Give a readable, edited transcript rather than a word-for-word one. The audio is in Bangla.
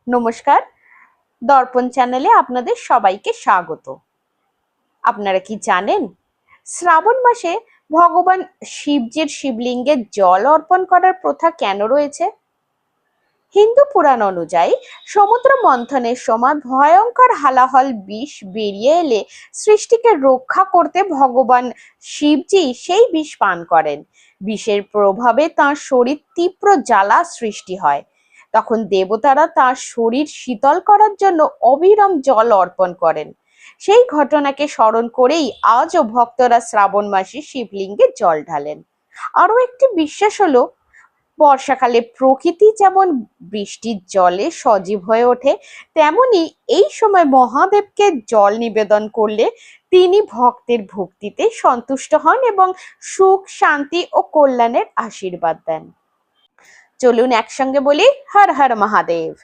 নমস্কার, দর্পণ চ্যানেলে আপনাদের সবাইকে স্বাগত। আপনারা কি জানেন শ্রাবণ মাসে ভগবান শিবজির শিবলিঙ্গে জল অর্পণ করার প্রথা কেন রয়েছে? হিন্দু পুরাণ অনুযায়ী সমুদ্র মন্থনের সময় ভয়ঙ্কর হালাহল বিষ বেরিয়ে এলে সৃষ্টিকে রক্ষা করতে ভগবান শিবজি সেই বিষ পান করেন। বিষের প্রভাবে তাঁর শরীর তীব্র জ্বালা সৃষ্টি হয়। তখন দেবতারা তাঁর শরীর শীতল করার জন্য অবিরাম জল অর্পণ করেন। সেই ঘটনাকে স্মরণ করেই আজও ভক্তরা শ্রাবণ মাসে শিবলিঙ্গে জল ঢালেন। আরো একটি বিশ্বাস হলো, বর্ষাকালে প্রকৃতি যেমন বৃষ্টির জলে সজীব হয়ে ওঠে, তেমনি এই সময় মহাদেবকে জল নিবেদন করলে তিনি ভক্তের ভক্তিতে সন্তুষ্ট হন এবং সুখ, শান্তি ও কল্যাণের আশীর্বাদ দেন। চলুন একসঙ্গে বলি হর হর মহাদেব।